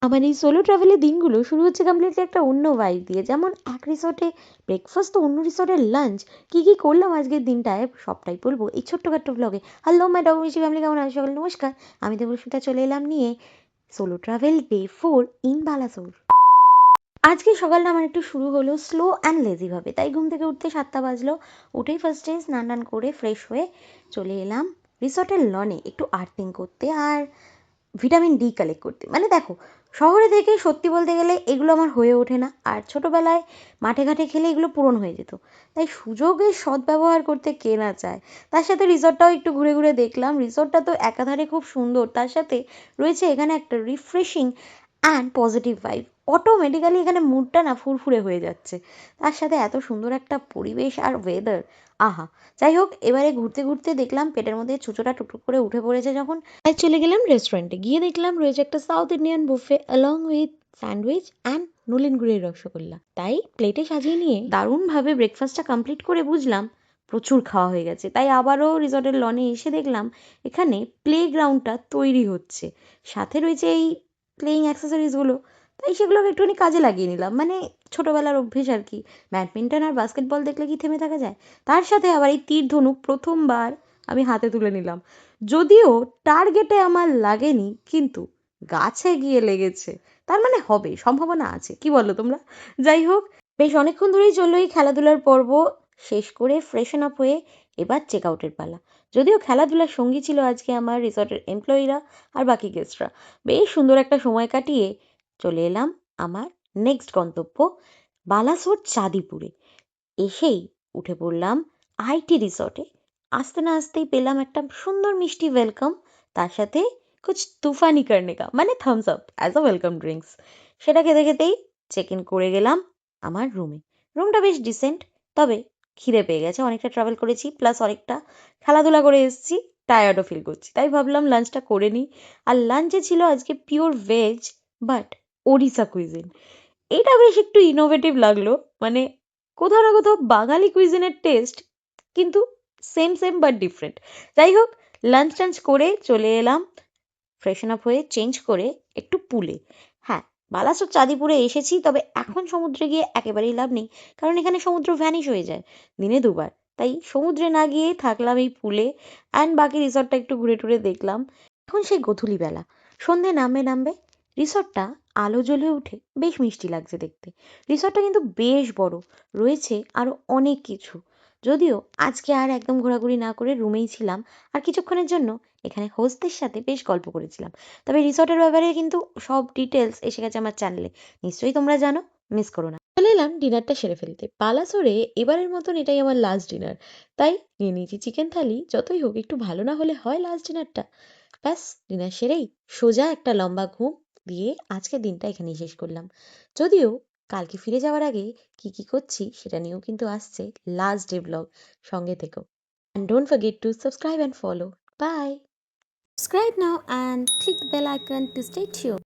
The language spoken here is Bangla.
আমার এই সোলো ট্রাভেলের দিনগুলো শুরু হচ্ছে কমপ্লিটলি একটা অন্য ভাইব দিয়ে। যেমন এক রিসর্টে ব্রেকফাস্ট তো অন্য রিসর্টের লাঞ্চ। কী করলাম আজকের দিনটায় সবটাই বলবো এই ছোট্টখাট্ট ব্লগে। হ্যালো মাই ডগ মিষ্টি ফ্যামিলি, কেমন আছো? সকাল নমস্কার, আমি দেবস্মিতা চলে এলাম নিয়ে solo travel day 4 in Balasore. আজকে সকালটা আমার একটু শুরু হলো স্লো অ্যান্ড লেজিভাবে, তাই ঘুম থেকে উঠতে 7টা বাজলো। উঠেই ফার্স্টে স্নান টান করে ফ্রেশ হয়ে চলে এলাম রিসর্টের লনে একটু আর্থিং করতে আর ভিটামিন ডি কালেক্ট করতে। মানে দেখো, শহরে থেকে সত্যি বলতে গেলে এগুলো আমার হয়ে ওঠে না, আর ছোটোবেলায় মাঠে ঘাটে খেলে এগুলো পূরণ হয়ে যেত। তাই সুযোগের সদ্ব্যবহার করতে কে না চায়। তার সাথে রিসর্টটাও একটু ঘুরে ঘুরে দেখলাম। রিসর্টটা তো একাধারে খুব সুন্দর, তার সাথে রয়েছে এখানে একটা refreshing and positive vibe. Automatically এখানে মুডটা না ফুরফুরে হয়ে যাচ্ছে। তার সাথে এত সুন্দর একটা পরিবেশ আর ওয়েদার, আহা! যাই হোক, এবারে ঘুরতে ঘুরতে দেখলাম পেটের মধ্যে ছুঁচোটা টুকটুক করে উঠে পড়েছে যখন, তাই চলে গেলাম রেস্টুরেন্টে। গিয়ে দেখলাম রয়েছে একটা south Indian buffet along with sandwich and নলেন গুড়ের রসগোল্লা। তাই প্লেটে সাজিয়ে নিয়ে দারুণভাবে ব্রেকফাস্টটা কমপ্লিট করে বুঝলাম প্রচুর খাওয়া হয়ে গেছে। তাই আবারও রিসর্টের লনে এসে দেখলাম এখানে প্লে গ্রাউন্ডটা তৈরি হচ্ছে, সাথে রয়েছে এই প্লেয়িং অ্যাক্সেসরিজগুলো। তাই সেগুলোকে একটুখানি কাজে লাগিয়ে নিলাম। মানে ছোটোবেলার অভ্যেস আর কি। ব্যাডমিন্টন আর বাস্কেটবল দেখলে কি থেমে থাকা যায়? তার সাথে আবার এই তীর ধনুক প্রথমবার আমি হাতে তুলে নিলাম। যদিও টার্গেটে আমার লাগেনি, কিন্তু গাছে গিয়ে লেগেছে। তার মানে হবে, সম্ভাবনা আছে। কি বলো তোমরা? যাই হোক, বেশ অনেকক্ষণ ধরেই চললো এই খেলাধুলার পর্ব। শেষ করে ফ্রেশন আপ হয়ে এবার চেক আউটের পালা। যদিও খেলাধুলার সঙ্গী ছিল আজকে আমার রিসর্টের এমপ্লয়িরা আর বাকি গেস্টরা। বেশ সুন্দর একটা সময় কাটিয়ে চলে এলাম আমার নেক্সট গন্তব্য বালাসোর চাঁদিপুরে। এসেই উঠে পড়লাম আইটি রিসর্টে। আসতে না আসতেই পেলাম একটা সুন্দর মিষ্টি ওয়েলকাম, তার সাথে কুছ তুফানি করনে কা, মানে Thums Up as a welcome drinks. সেটা খেতে খেতেই চেক ইন করে গেলাম আমার রুমে। রুমটা বেশ ডিসেন্ট, তবে খিদে পেয়ে গেছে। অনেকটা ট্রাভেল করেছি, প্লাস অনেকটা খেলাধুলা করে এসেছি, টায়ার্ডও ফিল করছি। তাই ভাবলাম লাঞ্চটা করে নিই। আর লাঞ্চে ছিল আজকে pure veg, but Odisha cuisine. এটা বেশ একটু ইনোভেটিভ লাগলো। মানে কোথাও না কোথাও বাঙালি কুইজিনের টেস্ট, কিন্তু সেম সেম বাট ডিফারেন্ট। যাই হোক, লাঞ্চ টাঞ্চ করে চলে এলাম ফ্রেশন আপ হয়ে চেঞ্জ করে একটু পুলে। হ্যাঁ, বালাসোর চাঁদিপুরে এসেছি, তবে এখন সমুদ্রে গিয়ে একেবারেই লাভ নেই, কারণ এখানে সমুদ্র ভ্যানিশ হয়ে যায় দিনে দুবার। তাই সমুদ্রে না গিয়ে থাকলাম এই পুলে, অ্যান্ড বাকি রিসর্টটা একটু ঘুরে টুরে দেখলাম। এখন সেই গোধূলি বেলা, সন্ধে নামবে নামবে, রিসর্টটা আলো জ্বলে উঠে বেশ মিষ্টি লাগছে দেখতে। রিসর্টটা কিন্তু বেশ বড়, রয়েছে আরও অনেক কিছু। যদিও আজকে আর একদম ঘোরাঘুরি না করে রুমেই ছিলাম, আর কিছুক্ষণের জন্য এখানে হোস্টদের সাথে বেশ গল্প করেছিলাম। তবে রিসর্টের ব্যাপারে কিন্তু সব ডিটেলস এসে গেছে আমার চ্যানেলে, নিশ্চয়ই তোমরা জানো, মিস করো না। চলে এলাম ডিনারটা সেরে ফেলতে। পালাসোরে এবারের মতন এটাই আমার লাস্ট ডিনার, তাই নিয়ে নিয়েছি চিকেন থালি। যতই হোক, একটু ভালো না হলে হয় লাস্ট ডিনারটা? ব্যাস, ডিনার সেরেই সোজা একটা লম্বা ঘুম দিয়ে আজকের দিনটা এখানেই শেষ করলাম। যদিও কালকে ফিরে যাওয়ার আগে কি করছি সেটা নিয়েও কিন্তু আসছে লাস্ট ডে ব্লগ, সঙ্গে থেকো। And don't forget to subscribe and follow. Bye. Subscribe now and click the bell icon to stay tuned.